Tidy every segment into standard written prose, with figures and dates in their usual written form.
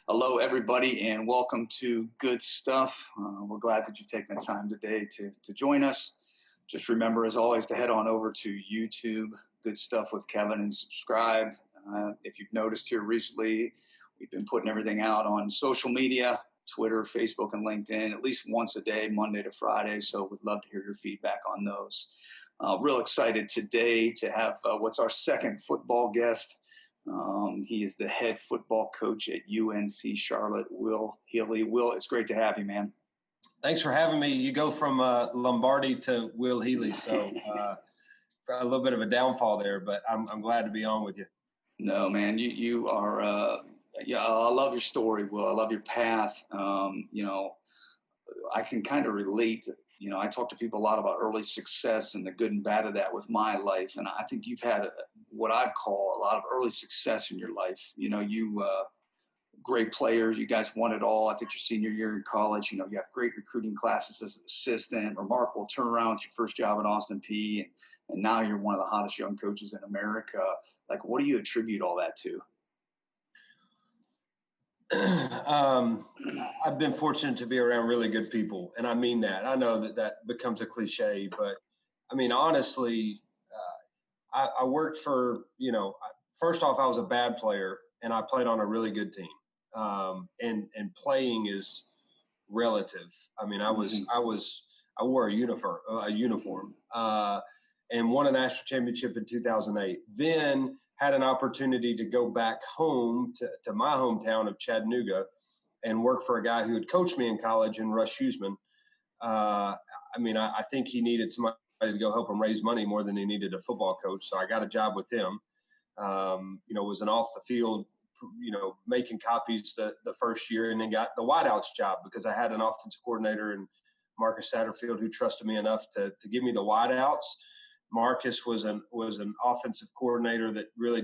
Hello, everybody, and welcome to Good Stuff. We're glad that you've taken the time today to join us. Just remember, as always, to head on over to YouTube, Good Stuff with Kevin, and subscribe. If you've noticed here recently, we've been putting everything out on social media, Twitter, Facebook, and LinkedIn, at least once a day, Monday to Friday. So we'd love to hear your feedback on those. Real excited today to have what's our second football guest. He is the head football coach at UNC Charlotte, Will Healy. Will, it's great to have you, man. Thanks for having me. You go from Lombardi to Will Healy, so a little bit of a downfall there, but I'm glad to be on with you. No, man, you are. I love your story, Will. I love your path. I can kind of relate. I talk to people a lot about early success and the good and bad of that with my life. And I think you've had what I'd call a lot of early success in your life. Great players. You guys won it all. I think your senior year in college, you have great recruiting classes as an assistant, remarkable turnaround with your first job at Austin Peay. And now you're one of the hottest young coaches in America. Like, what do you attribute all that to? I've been fortunate to be around really good people, and I mean that. I know that becomes a cliche, but I mean, honestly, I worked for, first off, I was a bad player, and I played on a really good team. And playing is relative. I mean, I wore a uniform, and won a national championship in 2008. Then had an opportunity to go back home to my hometown of Chattanooga and work for a guy who had coached me in college, in Russ Huseman. I think he needed somebody to go help him raise money more than he needed a football coach. So I got a job with him. Was an off the field, making copies the first year, and then got the wideouts job because I had an offensive coordinator and Marcus Satterfield who trusted me enough to give me the wideouts. Marcus was an offensive coordinator that really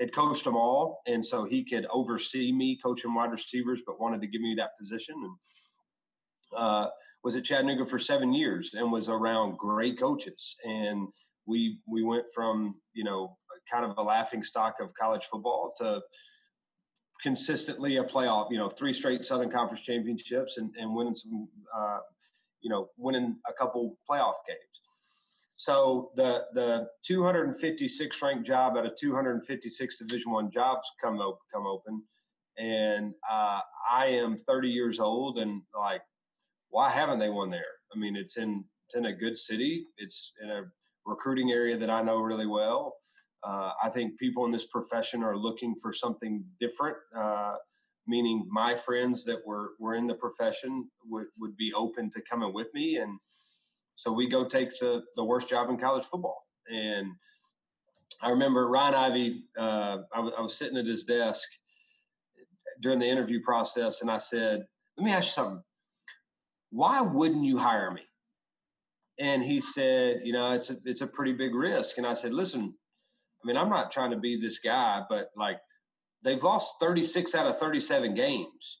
had coached them all. And so he could oversee me coaching wide receivers, but wanted to give me that position. And was at Chattanooga for 7 years and was around great coaches. And we went from, kind of a laughing stock of college football to consistently a playoff, 3 straight Southern Conference championships and winning some, winning a couple playoff games. So the 256 ranked job out of 256 Division I jobs come open, and I am 30 years old, and like, why haven't they won there? I mean, it's in a good city. It's in a recruiting area that I know really well. I think people in this profession are looking for something different, meaning my friends that were in the profession would be open to coming with me. And so we go take the worst job in college football. And I remember Ryan Ivey, I was sitting at his desk during the interview process, and I said, let me ask you something. Why wouldn't you hire me? And he said, it's a pretty big risk. And I said, listen, I mean, I'm not trying to be this guy, but like, they've lost 36 out of 37 games.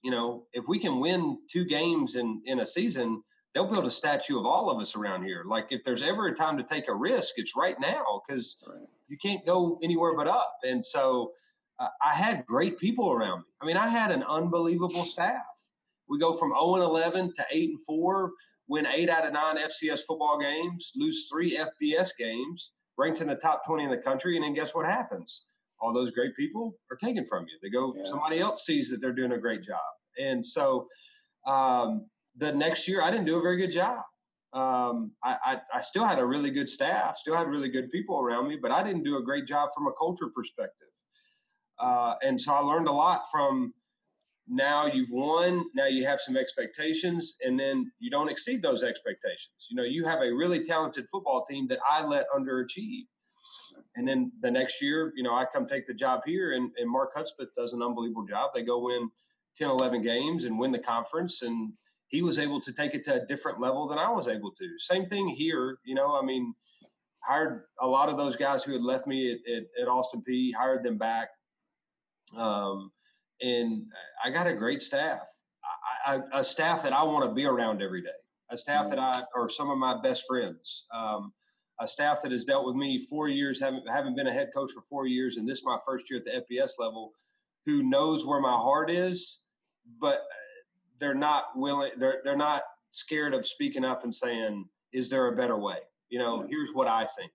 If we can win 2 games in a season, they'll build a statue of all of us around here. Like, if there's ever a time to take a risk, it's right now, because you can't go anywhere but up. And so I had great people around me. I mean, I had an unbelievable staff. We go from 0-11 to 8-4, win 8 out of 9 FCS football games, lose 3 FBS games, ranked in the top 20 in the country. And then guess what happens? All those great people are taken from you. They go, somebody else sees that they're doing a great job. And so, the next year, I didn't do a very good job. I still had a really good staff, still had really good people around me, but I didn't do a great job from a culture perspective. And so I learned a lot from, now you've won, now you have some expectations, and then you don't exceed those expectations. You have a really talented football team that I let underachieve. And then the next year, I come take the job here, and Mark Hudspeth does an unbelievable job. They go win 10, 11 games and win the conference, and he was able to take it to a different level than I was able to. Same thing here. Hired a lot of those guys who had left me at Austin Peay, hired them back. And I got a great staff, a staff that I want to be around every day, a staff that are some of my best friends, a staff that has dealt with me 4 years, haven't been a head coach for 4 years, and this is my first year at the FBS level. who knows where my heart is, but they're not willing. They're not scared of speaking up and saying, "Is there a better way?" Here's what I think.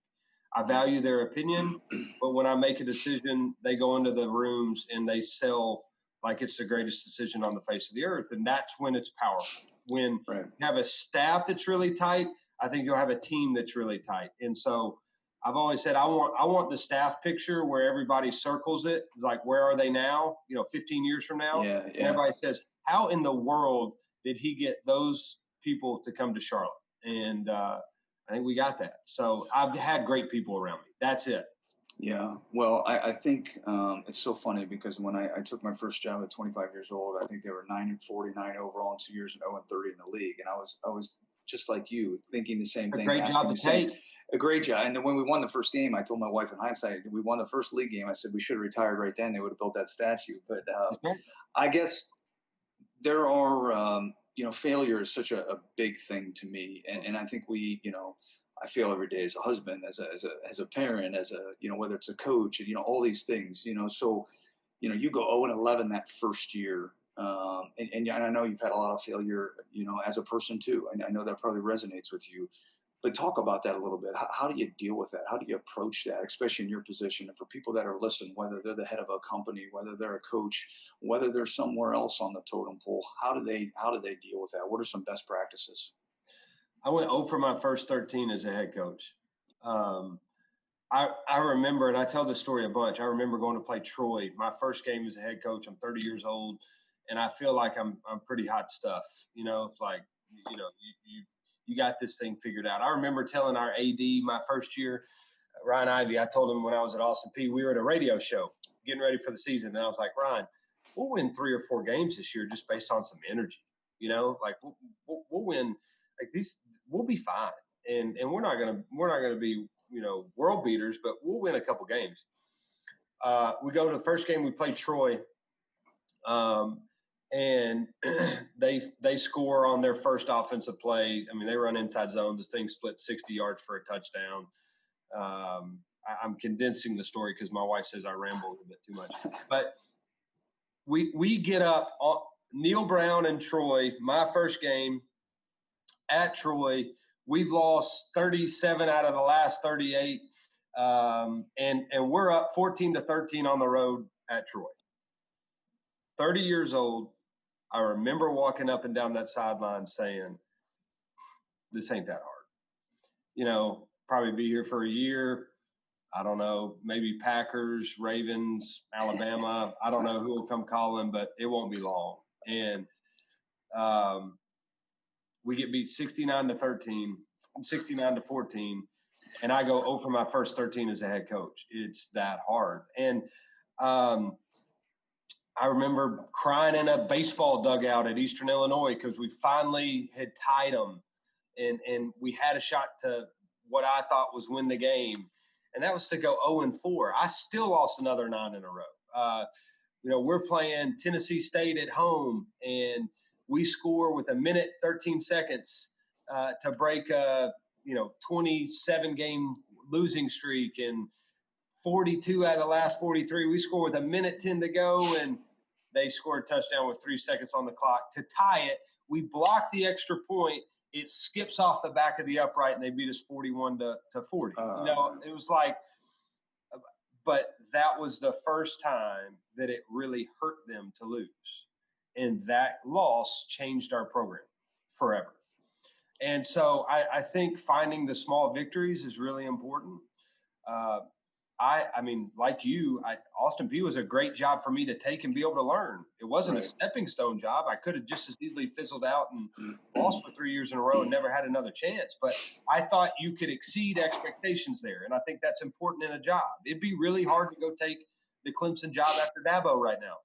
I value their opinion, but when I make a decision, they go into the rooms and they sell like it's the greatest decision on the face of the earth, and that's when it's powerful. When you have a staff that's really tight, I think you'll have a team that's really tight. And so I've always said I want the staff picture where everybody circles it. It's like, where are they now? 15 years from now, and everybody says, how in the world did he get those people to come to Charlotte? And I think we got that. So I've had great people around me. That's it. Yeah. Well, I think it's so funny because when I took my first job at 25 years old, I think they were 9-49 overall in 2 years and 0-30 in the league. And I was just like you, thinking the same thing. A great job to take. A great job. And then when we won the first game, I told my wife in hindsight, we won the first league game. I said we should have retired right then. They would have built that statue. But I guess there are, failure is such a big thing to me. And I think we, I feel every day as a husband, as a parent, as whether it's a coach, all these things, so, you go 0-11 that first year. And I know you've had a lot of failure, as a person too. I know that probably resonates with you, but talk about that a little bit. How do you deal with that? How do you approach that, especially in your position? And for people that are listening, whether they're the head of a company, whether they're a coach, whether they're somewhere else on the totem pole, how do they deal with that? What are some best practices? I went 0 for my first 13 as a head coach. I remember, and I tell this story a bunch. I remember going to play Troy. My first game as a head coach. I'm 30 years old, and I feel like I'm pretty hot stuff. It's like you got this thing figured out. I remember telling our AD my first year, Ryan Ivey. I told him when I was at Austin Peay, we were at a radio show getting ready for the season, and I was like, Ryan, we'll win 3 or 4 games this year just based on some energy. Like we'll win. Like these, we'll be fine, and we're not gonna be world beaters, but we'll win a couple games. We go to the first game, we play Troy, and they score on their first offensive play. I mean, they run inside zone. This thing split 60 yards for a touchdown. I'm condensing the story because my wife says I ramble a little bit too much, but we get up on Neil Brown and Troy. My first game at Troy, we've lost 37 out of the last 38, and we're up 14-13 on the road at Troy. 30 years old, I remember walking up and down that sideline saying, this ain't that hard. Probably be here for a year. I don't know, maybe Packers, Ravens, Alabama. I don't know who will come calling, but it won't be long. And we get beat 69-13, 69-14, and I go 0 for my first 13 as a head coach. It's that hard. And I remember crying in a baseball dugout at Eastern Illinois because we finally had tied them, and we had a shot to what I thought was win the game, and that was to go 0-4. I still lost another 9 in a row. We're playing Tennessee State at home, and we score with 1:13 to break a 27-game losing streak, and 42 out of the last 43. We score with 1:10 to go, and they score a touchdown with 3 seconds on the clock to tie it. We block the extra point. It skips off the back of the upright, and they beat us 41-40. It was like, but that was the first time that it really hurt them to lose. And that loss changed our program forever. And so I think finding the small victories is really important. I mean, like you, Austin Peay was a great job for me to take and be able to learn. It wasn't a stepping stone job. I could have just as easily fizzled out and lost for 3 years in a row and never had another chance. But I thought you could exceed expectations there. And I think that's important in a job. It'd be really hard to go take the Clemson job after Dabo right now.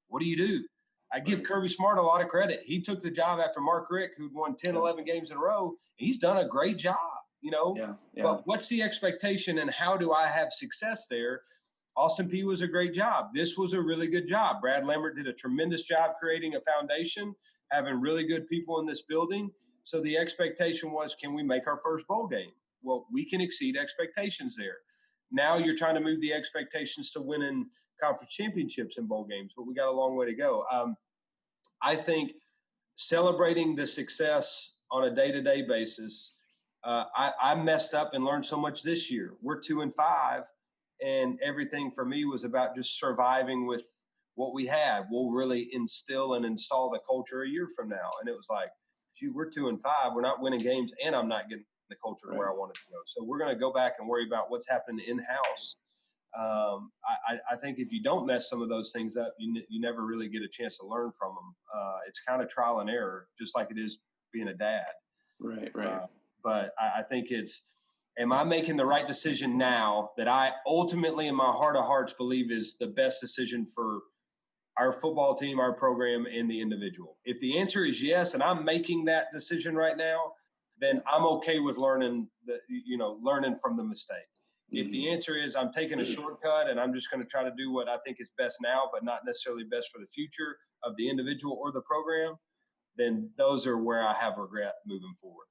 What do? I give Kirby Smart a lot of credit. He took the job after Mark Richt, who'd won 10, 11 games in a row. He's done a great job, But what's the expectation and how do I have success there? Austin Peay was a great job. This was a really good job. Brad Lambert did a tremendous job creating a foundation, having really good people in this building. So the expectation was, can we make our first bowl game? Well, we can exceed expectations there. now you're trying to move the expectations to winning conference championships and bowl games, but we got a long way to go. I think celebrating the success on a day-to-day basis. I messed up and learned so much this year. We're 2-5, and everything for me was about just surviving with what we had. We'll really instill and install the culture a year from now. And it was like, gee, we're 2-5. We're not winning games, and I'm not getting the culture to where I want it to go. So we're going to go back and worry about what's happening in-house. I think if you don't mess some of those things up, you never really get a chance to learn from them. It's kind of trial and error, just like it is being a dad. Right. But I think am I making the right decision now that I ultimately in my heart of hearts believe is the best decision for our football team, our program, and the individual? If the answer is yes, and I'm making that decision right now, then I'm okay with learning from the mistake. If the answer is I'm taking a shortcut and I'm just going to try to do what I think is best now, but not necessarily best for the future of the individual or the program, then those are where I have regret moving forward.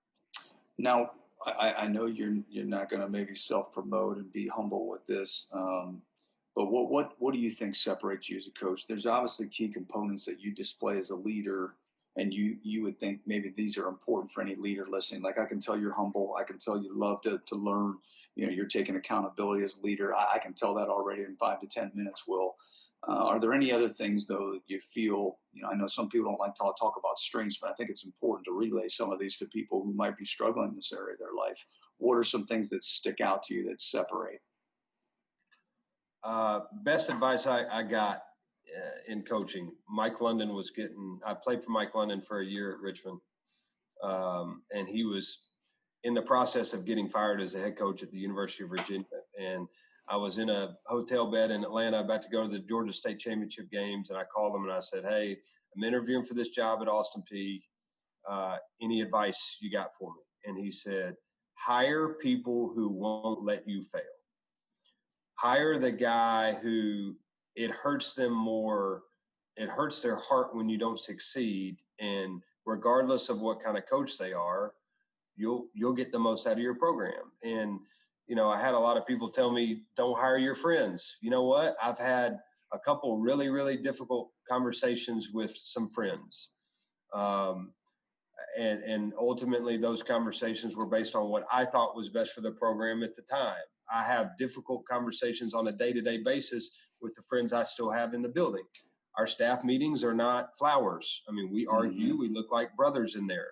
Now, I know you're not going to maybe self-promote and be humble with this, but what do you think separates you as a coach? There's obviously key components that you display as a leader, and you would think maybe these are important for any leader listening. Like, I can tell you're humble. I can tell you love to learn. You're taking accountability as a leader. I can tell that already in 5 to 10 minutes, Will. Are there any other things, though, that you feel, I know some people don't like to talk about strengths, but I think it's important to relay some of these to people who might be struggling in this area of their life. What are some things that stick out to you that separate? Best advice I got in coaching, Mike London I played for Mike London for a year at Richmond. And he was in the process of getting fired as a head coach at the University of Virginia. And I was in a hotel bed in Atlanta about to go to the Georgia State Championship games. And I called him and I said, hey, I'm interviewing for this job at Austin Peay. Any advice you got for me? And he said, hire people who won't let you fail. Hire the guy who it hurts them more. It hurts their heart when you don't succeed. And regardless of what kind of coach they are, you'll get the most out of your program. And, I had a lot of people tell me, don't hire your friends. You know what? I've had a couple really, really difficult conversations with some friends. And ultimately those conversations were based on what I thought was best for the program at the time. I have difficult conversations on a day-to-day basis with the friends I still have in the building. Our staff meetings are not flowers. I mean, we argue, we look like brothers in there.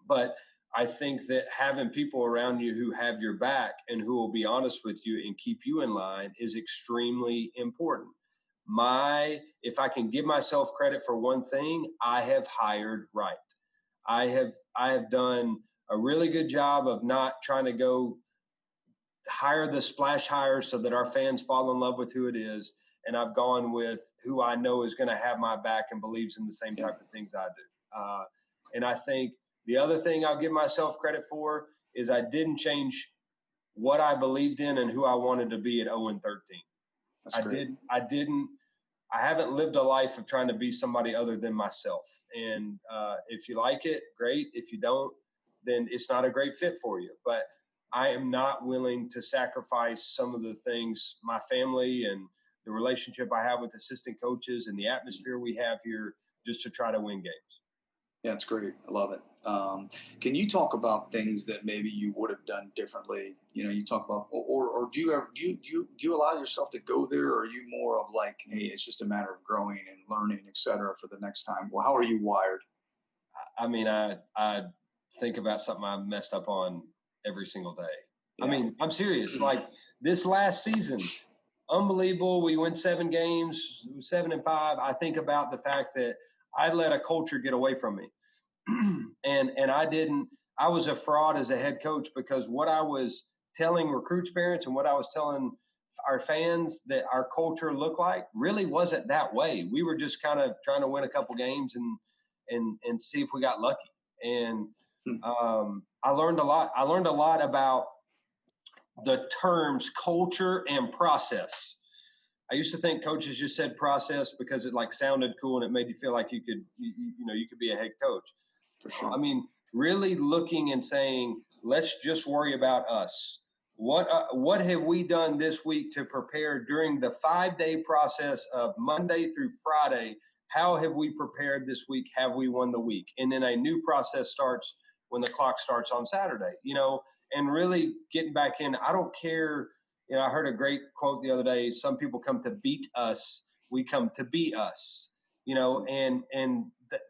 But I think that having people around you who have your back and who will be honest with you and keep you in line is extremely important. If I can give myself credit for one thing, I have hired right. I have done a really good job of not trying to go hire the splash hire so that our fans fall in love with who it is. And I've gone with who I know is going to have my back and believes in the same type of things I do. And I think the other thing I'll give myself credit for is I didn't change what I believed in and who I wanted to be at 0-13. That's great. I haven't lived a life of trying to be somebody other than myself. And if you like it, great. If you don't, then it's not a great fit for you. But I am not willing to sacrifice some of the things, my family and the relationship I have with assistant coaches and the atmosphere we have here, just to try to win games. Yeah, it's great. I love it. Can you talk about things that maybe you would have done differently? You talk about, or do you allow yourself to go there, or are you more of like, hey, it's just a matter of growing and learning, et cetera, for the next time? Well, how are you wired? I mean, I think about something I messed up on every single day. Yeah. I mean, I'm serious. Like this last season, unbelievable. We win 7 games, 7-5. I think about the fact that I let a culture get away from me. and I was a fraud as a head coach, because what I was telling recruits, parents, and what I was telling our fans that our culture looked like really wasn't that way. We were just kind of trying to win a couple games and see if we got lucky. And I learned a lot. I learned a lot about the terms culture and process. I used to think coaches just said process because it sounded cool and it made you feel like you could be a head coach. For sure. I mean, really looking and saying, let's just worry about us. What have we done this week to prepare during the 5-day process of Monday through Friday? How have we prepared this week? Have we won the week? And then a new process starts when the clock starts on Saturday, and really getting back in. I don't care. I heard a great quote the other day. Some people come to beat us. We come to be us, and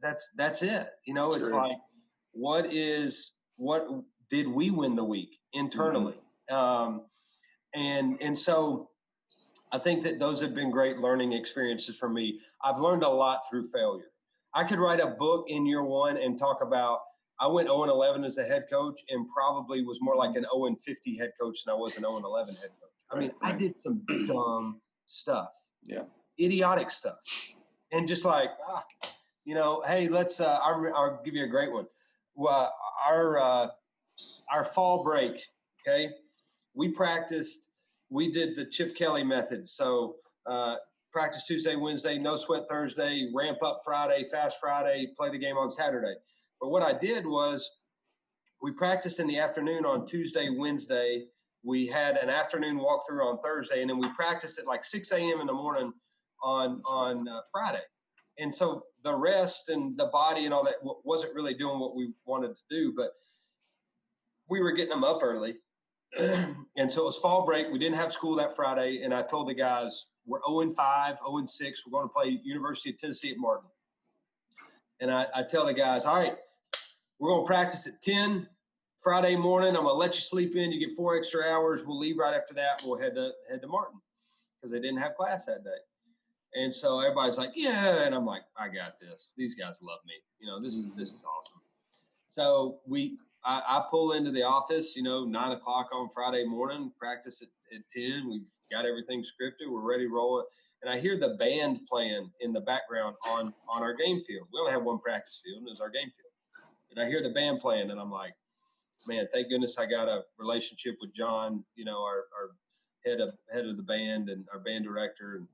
that's it. It's like, what did we win the week internally? And so I think that those have been great learning experiences for me. I've learned a lot through failure. I could write a book in year one and talk about, I went 0-11 as a head coach and probably was more like an 0-50 head coach than I was an 0-11 head coach. I mean, I did some dumb stuff, idiotic stuff. And just like, hey, let's, I'll give you a great one. Well, our fall break, okay? We practiced, we did the Chip Kelly method. So practice Tuesday, Wednesday, no sweat Thursday, ramp up Friday, fast Friday, play the game on Saturday. But what I did was we practiced in the afternoon on Tuesday, Wednesday. We had an afternoon walkthrough on Thursday, and then we practiced at like 6 a.m. in the morning on Friday. And so the rest and the body and all that wasn't really doing what we wanted to do, but we were getting them up early. And so it was fall break. We didn't have school that Friday. And I told the guys, we're 0-5, 0-6. We're going to play University of Tennessee at Martin. And I tell the guys, all right, we're going to practice at 10 Friday morning. I'm going to let you sleep in. You get 4 extra hours. We'll leave right after that. We'll head to Martin because they didn't have class that day. And so everybody's like, yeah. And I'm like, I got this. These guys love me. This is awesome. So I pull into the office, 9 o'clock on Friday morning, practice at 10. We've got everything scripted. We're ready to roll it. And I hear the band playing in the background on our game field. We only have one practice field, and it's our game field. And I hear the band playing, and I'm like, man, thank goodness I got a relationship with John, our head of the band and our band director. And,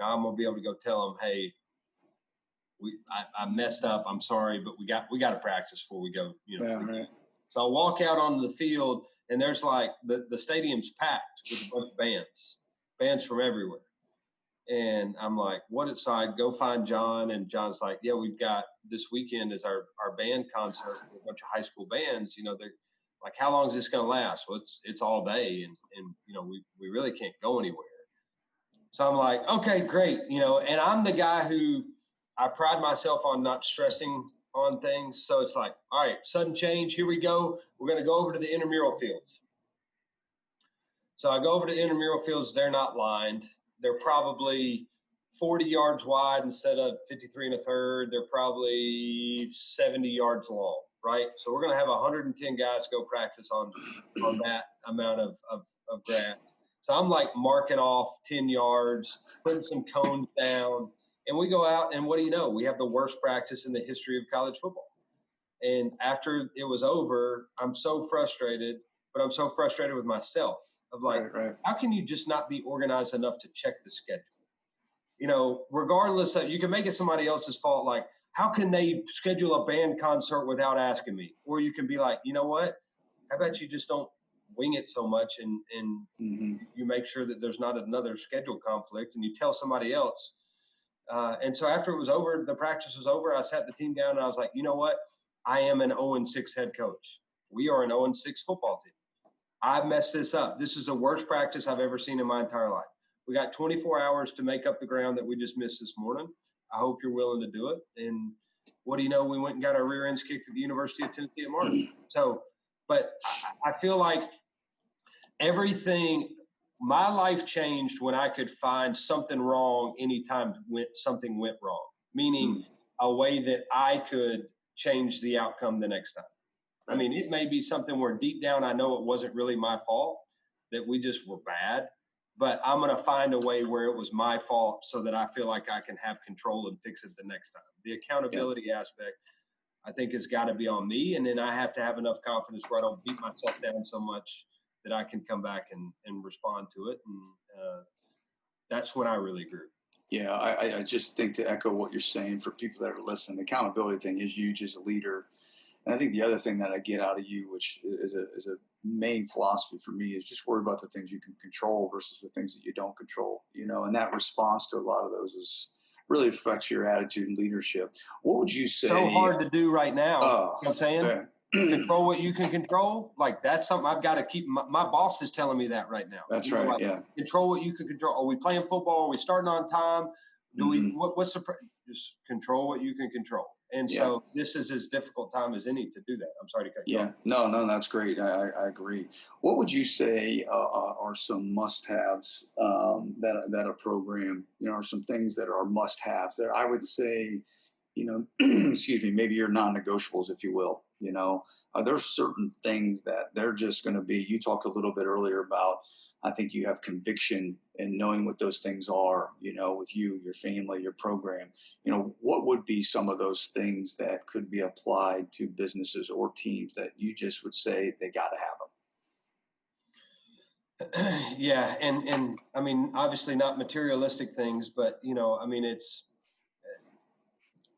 I'm going to be able to go tell him, hey, I messed up. I'm sorry, but we got to practice before we go. Right. So I walk out onto the field, and there's like the stadium's packed with a bunch of bands from everywhere. And I'm like, so I go find John, and John's like, yeah, we've got this weekend is our band concert with a bunch of high school bands. They're like, how long is this going to last? Well, it's all day, and we really can't go anywhere. So I'm like, okay, great, and I'm the guy who I pride myself on not stressing on things. So it's like, all right, sudden change, here we go. We're going to go over to the intramural fields. So I go over to the intramural fields. They're not lined. They're probably 40 yards wide instead of 53 1/3. They're probably 70 yards long, right? So we're going to have 110 guys go practice on that amount of grass. So I'm like marking off 10 yards, putting some cones down. And we go out, and what do you know? We have the worst practice in the history of college football. And after it was over, I'm so frustrated, but I'm so frustrated with myself of like, How can you just not be organized enough to check the schedule? Regardless of, you can make it somebody else's fault. Like, how can they schedule a band concert without asking me? Or you can be like, you know what? How about you just don't wing it so much and you make sure that there's not another schedule conflict, and you tell somebody else. And so after it was over, the practice was over, I sat the team down and I was like, you know what? I am an 0-6 head coach. We are an 0-6 football team. I messed this up. This is the worst practice I've ever seen in my entire life. We got 24 hours to make up the ground that we just missed this morning. I hope you're willing to do it. And what do you know? We went and got our rear ends kicked at the University of Tennessee at Martin. So, but I feel like my life changed when I could find something wrong anytime something went wrong, meaning a way that I could change the outcome the next time. I mean, it may be something where deep down I know it wasn't really my fault, that we just were bad, but I'm going to find a way where it was my fault so that I feel like I can have control and fix it the next time. The accountability aspect, I think, has got to be on me, and then I have to have enough confidence where I don't beat myself down so much that I can come back and respond to it. And that's when I really grew. Yeah, I just think, to echo what you're saying, for people that are listening, the accountability thing is huge as a leader. And I think the other thing that I get out of you, which is a main philosophy for me is just worry about the things you can control versus the things that you don't control, and that response to a lot of those is really affects your attitude and leadership. What would you say? So hard to do right now. You know what I'm saying? Okay. Control what you can control. Like, that's something I've got to keep. My boss is telling me that right now. That's right. Like, yeah. Control what you can control. Are we playing football? Are we starting on time? What's just control what you can control. And so this is as difficult time as any to do that. I'm sorry to cut you off. No, that's great. I agree. What would you say are some must-haves that a program, are some things that are must-haves that I would say, excuse me, maybe your non-negotiables, if you will. There's certain things that they're just going to be. You talked a little bit earlier about. I think you have conviction in knowing what those things are, with you, your family, your program. What would be some of those things that could be applied to businesses or teams that you just would say they got to have them? Yeah. And I mean, obviously not materialistic things, but,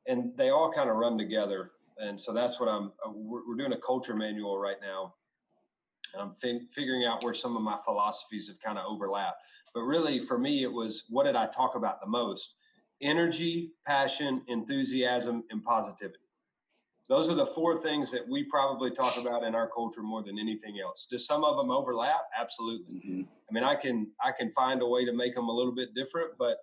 and they all kind of run together. And so that's what we're doing a culture manual right now. I'm figuring out where some of my philosophies have kind of overlapped. But really, for me, it was, what did I talk about the most? Energy, passion, enthusiasm, and positivity. Those are the four things that we probably talk about in our culture more than anything else. Do some of them overlap? Absolutely. Mm-hmm. I mean, I can find a way to make them a little bit different, but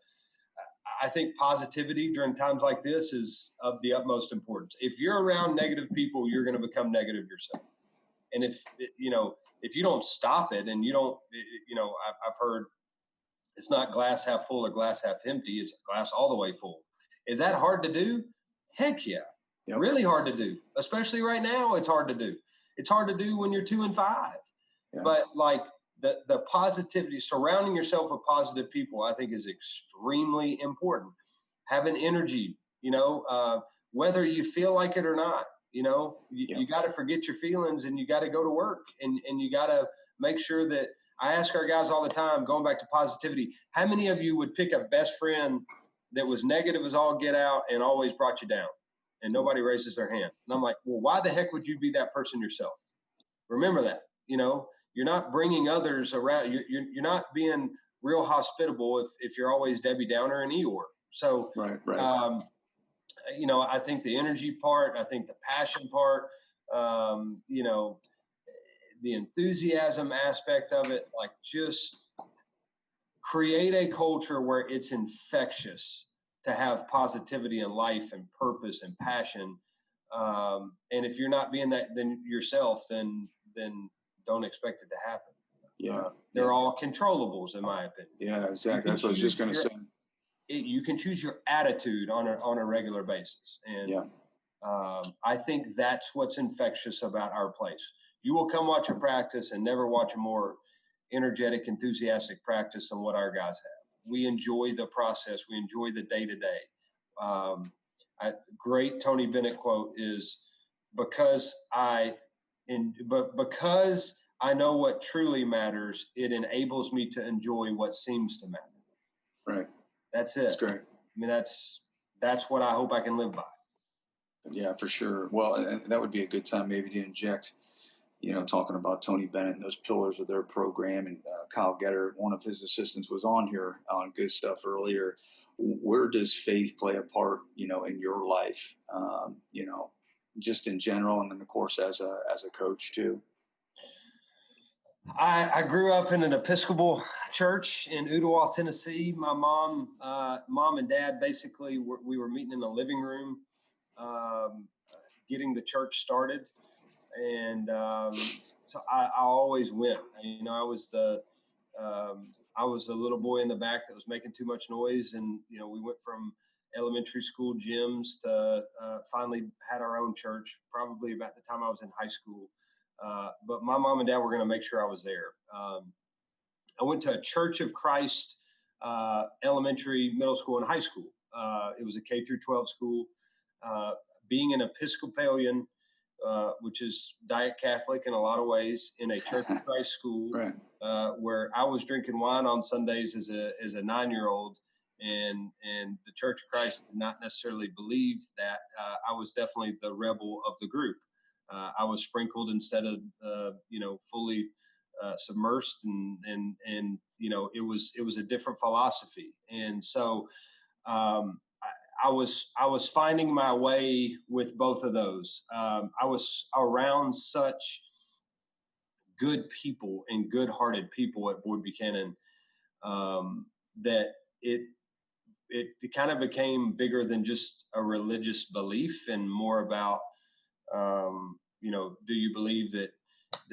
I think positivity during times like this is of the utmost importance. If you're around negative people, you're going to become negative yourself. And if you don't stop it, and you don't, I've heard it's not glass half full or glass half empty. It's glass all the way full. Is that hard to do? Heck yeah. Yep. Really hard to do. Especially right now, it's hard to do. It's hard to do when you're 2 and 5. Yeah. But like the positivity, surrounding yourself with positive people, I think is extremely important. Having energy, whether you feel like it or not. You got to forget your feelings, and you got to go to work, and you got to make sure that. I ask our guys all the time, going back to positivity, how many of you would pick a best friend that was negative as all get out and always brought you down? And nobody raises their hand. And I'm like, well, why the heck would you be that person yourself? Remember that, you're not bringing others around. You're not being real hospitable if you're always Debbie Downer and Eeyore. So, right. I think the energy part, I think the passion part, the enthusiasm aspect of it, like, just create a culture where it's infectious to have positivity and life and purpose and passion. And if you're not being that then yourself, then don't expect it to happen. They're all controllables, in my opinion. Yeah, exactly. That's what I was just going to say. You can choose your attitude on a regular basis. And I think that's what's infectious about our place. You will come watch a practice and never watch a more energetic, enthusiastic practice than what our guys have. We enjoy the process. We enjoy the day-to-day. Great Tony Bennett quote is, because I know what truly matters, it enables me to enjoy what seems to matter. Right. That's it. That's great. I mean, that's what I hope I can live by. Yeah, for sure. Well, and that would be a good time maybe to inject, talking about Tony Bennett and those pillars of their program. And Kyle Getter, one of his assistants, was on here on Good Stuff earlier. Where does faith play a part, in your life, just in general, and then of course as a coach too? I grew up in an Episcopal church in Ooltewah, Tennessee. My mom and dad, basically, we were meeting in the living room, getting the church started. And so I always went. I was the little boy in the back that was making too much noise. And, we went from elementary school gyms to finally had our own church, probably about the time I was in high school. But my mom and dad were going to make sure I was there. I went to a Church of Christ elementary, middle school, and high school. It was a K through 12 school. Being an Episcopalian, which is Diet Catholic in a lot of ways, in a Church of Christ school, right. Where I was drinking wine on Sundays as a 9-year-old, and the Church of Christ did not necessarily believe that. I was definitely the rebel of the group. I was sprinkled instead of, fully submersed, and it was a different philosophy. And so I was finding my way with both of those. I was around such good people and good-hearted people at Boyd Buchanan, that it kind of became bigger than just a religious belief, and more about, do you believe that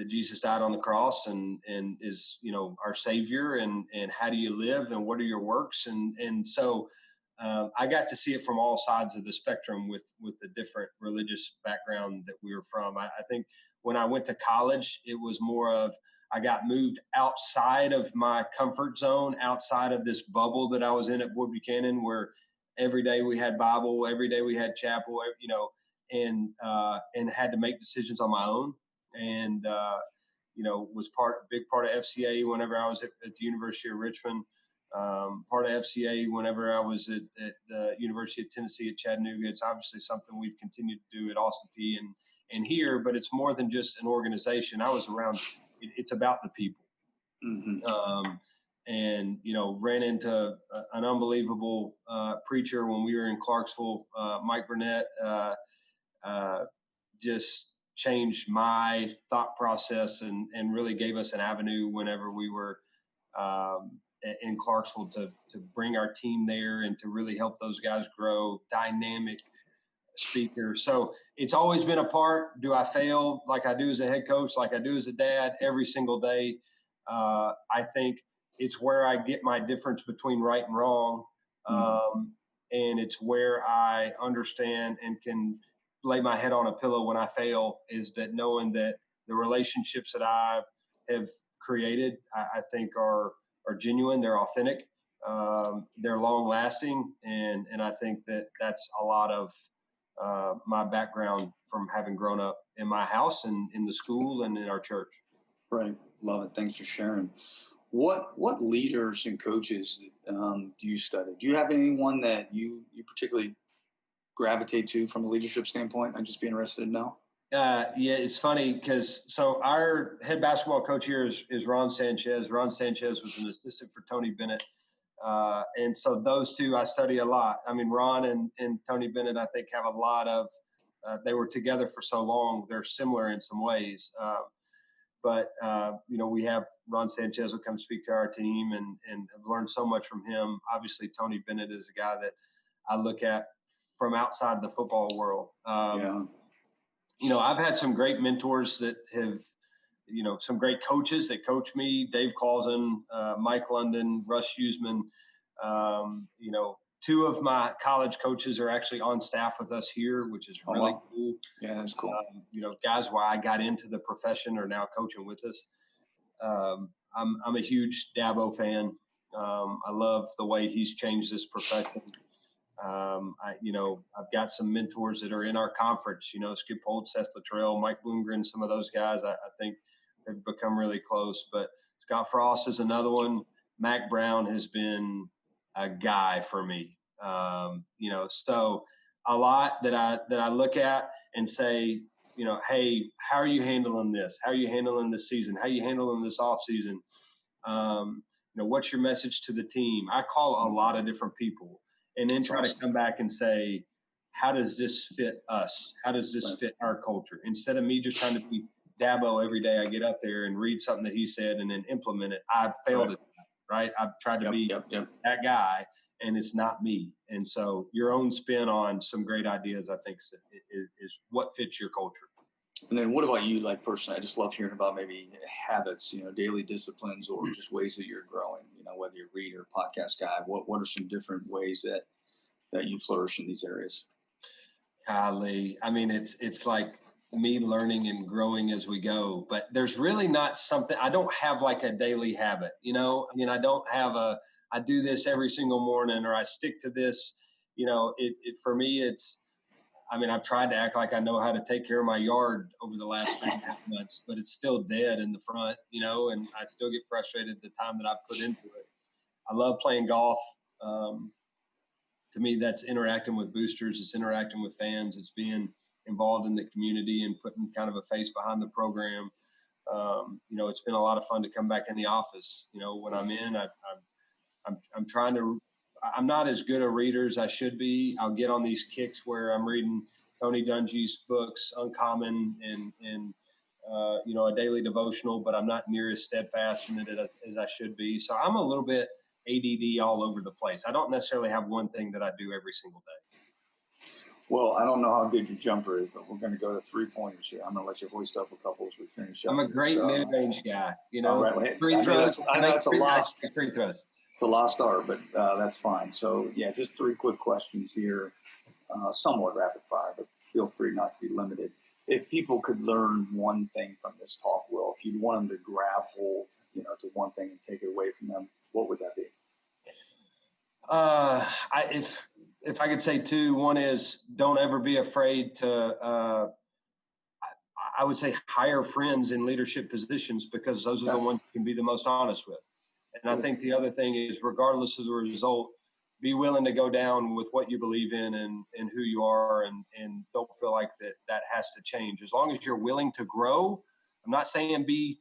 Jesus died on the cross and is, our Savior, and how do you live, and what are your works? And so I got to see it from all sides of the spectrum with the different religious background that we were from. I think when I went to college, it was more of, I got moved outside of my comfort zone, outside of this bubble that I was in at Boyd Buchanan, where every day we had Bible, every day we had chapel, and had to make decisions on my own. And, was big part of FCA whenever I was at the University of Richmond, part of FCA whenever I was at the University of Tennessee at Chattanooga. It's obviously something we've continued to do at Austin Peay and here, but it's more than just an organization. I was around, it's about the people. Mm-hmm. And, ran into an unbelievable preacher when we were in Clarksville, Mike Burnett, just changed my thought process and really gave us an avenue whenever we were in Clarksville to bring our team there and to really help those guys grow. Dynamic speaker. So it's always been a part. Do I fail like I do as a head coach, like I do as a dad, every single day? I think it's where I get my difference between right and wrong. And it's where I understand and can lay my head on a pillow when I fail, is that knowing that the relationships that I have created, I think are genuine, they're authentic, they're long lasting. And I think that that's a lot of my background from having grown up in my house and in the school and in our church. Right. Love it. Thanks for sharing. What leaders and coaches do you study? Do you have anyone that you particularly gravitate to from a leadership standpoint? I'd just be interested to know. Yeah, it's funny because our head basketball coach here is Ron Sanchez. Ron Sanchez was an assistant for Tony Bennett. And so those two I study a lot. I mean, Ron and Tony Bennett, I think, have a lot of, they were together for so long. They're similar in some ways. But we have Ron Sanchez who come speak to our team and have learned so much from him. Obviously, Tony Bennett is a guy that I look at from outside the football world. I've had some great mentors that have, some great coaches that coach me, Dave Clausen, Mike London, Russ Huseman. Two of my college coaches are actually on staff with us here, which is really cool. Yeah, that's cool. Guys why I got into the profession are now coaching with us. I'm a huge Dabo fan. I love the way he's changed this profession. I've got some mentors that are in our conference, Skip Holt, Seth Luttrell, Mike Bloomgren, some of those guys I think have become really close. But Scott Frost is another one. Mac Brown has been a guy for me. So a lot that I look at and say, hey, how are you handling this? How are you handling this season? How are you handling this off season? What's your message to the team? I call a lot of different people and then try to come back and say, how does this fit us? How does this fit our culture? Instead of me just trying to be Dabo every day, I get up there and read something that he said and then implement it. I've failed at that, right? I've tried to be that guy, and it's not me. And so your own spin on some great ideas, I think, is what fits your culture. And then what about you, like personally? I just love hearing about maybe habits, daily disciplines, or just ways that you're growing, whether you're a reader, podcast guy. What are some different ways that you flourish in these areas? Golly, I mean, it's like me learning and growing as we go, but there's really not something, I don't have like a daily habit, I don't have I do this every single morning, or I stick to this, for me, I've tried to act like I know how to take care of my yard over the last 3.5 months, but it's still dead in the front, and I still get frustrated the time that I put into it. I love playing golf. To me, that's interacting with boosters. It's interacting with fans. It's being involved in the community and putting kind of a face behind the program. It's been a lot of fun to come back in the office. When I'm in, I'm trying to. I'm not as good a reader as I should be. I'll get on these kicks where I'm reading Tony Dungy's books, Uncommon, and a daily devotional, but I'm not near as steadfast in it as I should be. So I'm a little bit ADD all over the place. I don't necessarily have one thing that I do every single day. Well, I don't know how good your jumper is, but we're going to go to 3-pointers here. I'm going to let you hoist up a couple as we finish up. I'm a great mid-range guy. All right. Well, free throws. I know it's a lost. Free throws. It's a lost art, but that's fine. So, yeah, just 3 quick questions here, somewhat rapid fire, but feel free not to be limited. If people could learn one thing from this talk, Will, if you'd want them to grab hold, to one thing and take it away from them, what would that be? If I could say 2, one is don't ever be afraid to, I would say hire friends in leadership positions, because those are the ones you can be the most honest with. And I think the other thing is, regardless of the result, be willing to go down with what you believe in and who you are, and don't feel like that has to change. As long as you're willing to grow, I'm not saying be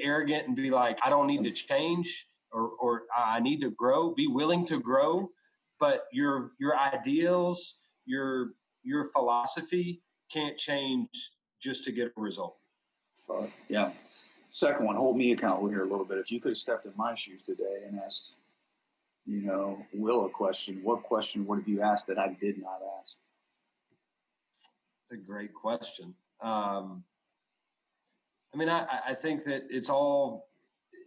arrogant and be like, I don't need to change or I need to grow. Be willing to grow, but your ideals, your philosophy can't change just to get a result. Yeah. Second one, hold me accountable here a little bit. If you could have stepped in my shoes today and asked, Will a question, what question would have you asked that I did not ask? It's a great question. I think that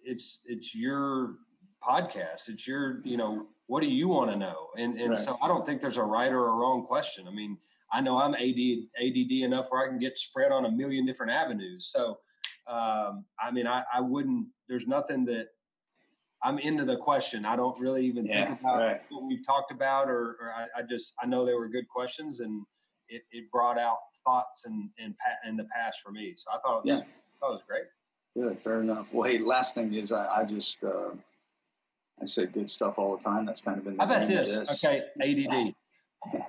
it's your podcast. It's your, what do you want to know? And right. So I don't think there's a right or a wrong question. I know I'm ADD enough where I can get spread on a million different avenues. So, I wouldn't, there's nothing that I'm into the question. I don't really even think about what we've talked about, or I know they were good questions, and it brought out thoughts in the past for me. So I thought it was great. Good. Fair enough. Well, hey, last thing is I say good stuff all the time. That's kind of been the name of this. Okay, ADD.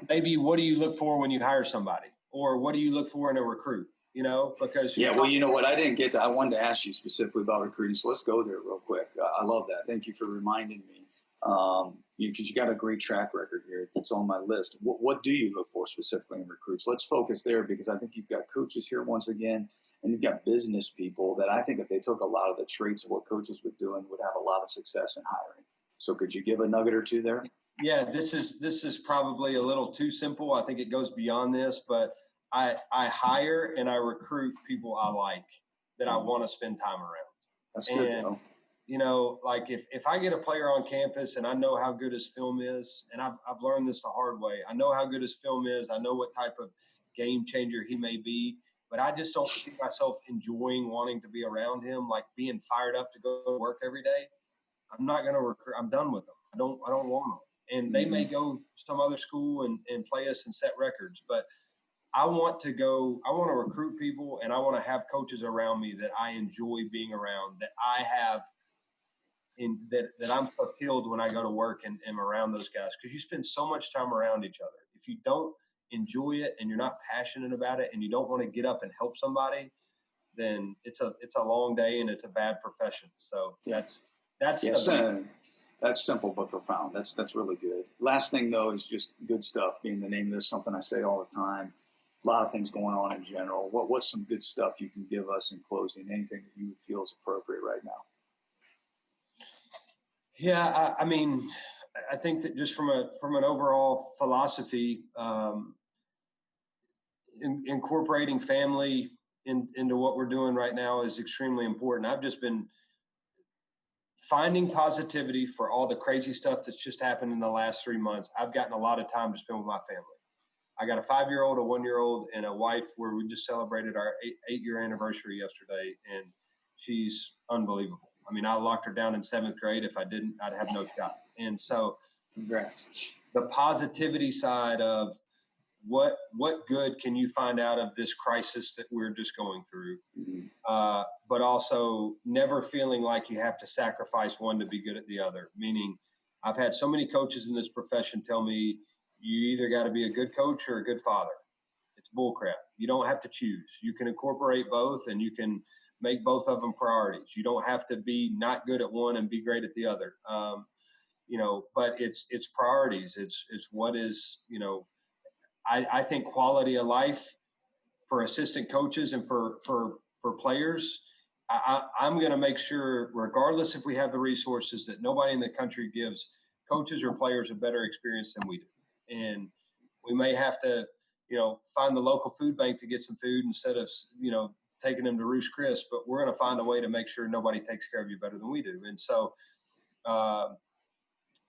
Maybe what do you look for when you hire somebody, or what do you look for in a recruit? Because well, you know what? I didn't get to. I wanted to ask you specifically about recruiting, so let's go there real quick. I love that. Thank you for reminding me, because you got a great track record here. It's on my list. What do you look for specifically in recruits? Let's focus there, because I think you've got coaches here once again, and you've got business people that I think if they took a lot of the traits of what coaches would do, would have a lot of success in hiring. So could you give a nugget or two there? Yeah, this is probably a little too simple. I think it goes beyond this, but I hire and I recruit people I like, that I want to spend time around. That's good, though. Like if I get a player on campus and I know how good his film is, and I've learned this the hard way. I know how good his film is. I know what type of game changer he may be, but I just don't see myself enjoying wanting to be around him, like being fired up to go to work every day. I'm not going to recruit. I'm done with them. I don't want them. And they may go some other school and play us and set records, but I want to recruit people, and I want to have coaches around me that I enjoy being around, that I have that I'm fulfilled when I go to work and am around those guys, because you spend so much time around each other. If you don't enjoy it and you're not passionate about it and you don't want to get up and help somebody, then it's a long day and it's a bad profession. So that's That's simple but profound. That's really good. Last thing, though, is just good stuff being the name of this, something I say all the time. A lot of things going on in general. What's some good stuff you can give us in closing? Anything that you would feel is appropriate right now? Yeah, I think that just from an overall philosophy, incorporating family into what we're doing right now is extremely important. I've just been finding positivity for all the crazy stuff that's just happened in the last 3 months. I've gotten a lot of time to spend with my family. I got a 5-year-old, a 1-year-old, and a wife where we just celebrated our 8-year anniversary yesterday, and she's unbelievable. I locked her down in 7th grade. If I didn't, I'd have no shot. And so, congrats. The positivity side of what good can you find out of this crisis that we're just going through, but also never feeling like you have to sacrifice one to be good at the other. Meaning, I've had so many coaches in this profession tell me, you either got to be a good coach or a good father. It's bullcrap. You don't have to choose. You can incorporate both, and you can make both of them priorities. You don't have to be not good at one and be great at the other. But it's priorities. It's what is, I think quality of life for assistant coaches and for players. I'm going to make sure, regardless if we have the resources, that nobody in the country gives coaches or players a better experience than we do. And we may have to, find the local food bank to get some food instead of, taking them to Roost Chris, but we're going to find a way to make sure nobody takes care of you better than we do. And so,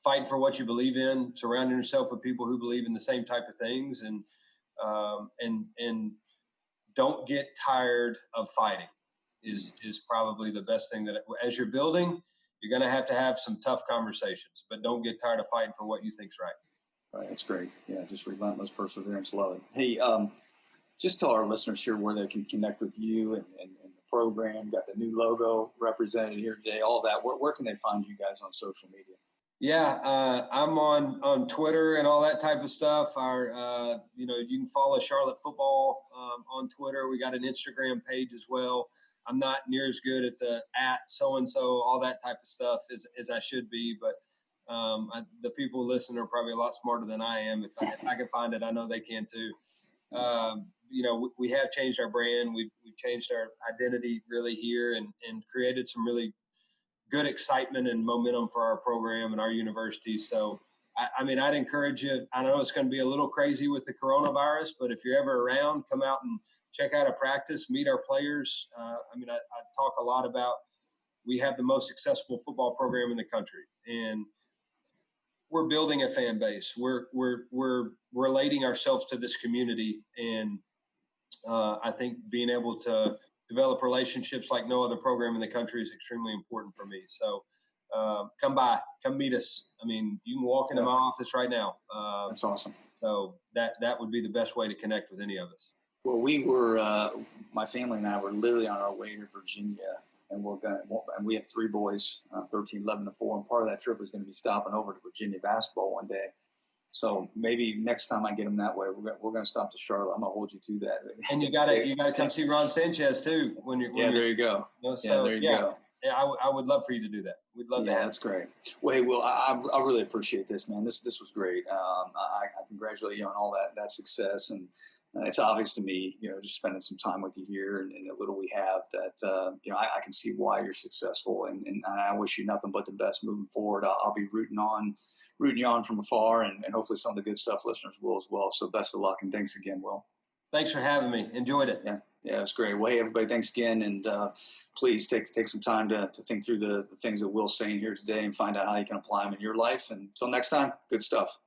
fighting for what you believe in, surrounding yourself with people who believe in the same type of things, and don't get tired of fighting is probably the best thing. That as you're building, you're going to have some tough conversations, but don't get tired of fighting for what you think's right. Right, that's great. Yeah, just relentless perseverance. Love it. Hey, just tell our listeners here where they can connect with you and the program. Got the new logo represented here today, all that. Where can they find you guys on social media? Yeah, I'm on Twitter and all that type of stuff. You can follow Charlotte Football on Twitter. We got an Instagram page as well. I'm not near as good at the @so-and-so, all that type of stuff as I should be, but the people who listen are probably a lot smarter than I am. If I can find it, I know they can too. We have changed our brand. We've changed our identity really here and created some really good excitement and momentum for our program and our university. So, I'd encourage you. I know it's going to be a little crazy with the coronavirus, but if you're ever around, come out and check out a practice, meet our players. I talk a lot about we have the most successful football program in the country, and we're building a fan base. We're relating ourselves to this community, and I think being able to develop relationships like no other program in the country is extremely important for me. So come meet us. You can walk into my office right now. That's awesome. So that would be the best way to connect with any of us. Well, we were, my family and I were literally on our way to Virginia, and we have 3 boys, 13, 11, and 4. And part of that trip was going to be stopping over to Virginia basketball one day. So maybe next time I get them that way, we're going to stop to Charlotte. I'm going to hold you to that. And you got to come see Ron Sanchez too. There you go. There you go. Yeah, I would love for you to do that. We'd love to. Yeah, that's great. Well, hey, Will, I really appreciate this, man. This was great. I congratulate you on all that success, and it's obvious to me, just spending some time with you here and the little we have that, I can see why you're successful, and I wish you nothing but the best moving forward. I'll be rooting you on from afar, and hopefully some of the good stuff listeners will as well. So best of luck, and thanks again, Will. Thanks for having me. Enjoyed it. Yeah, it's great. Well, hey, everybody, thanks again, and please take some time to think through the things that Will's saying here today and find out how you can apply them in your life. And until next time, good stuff.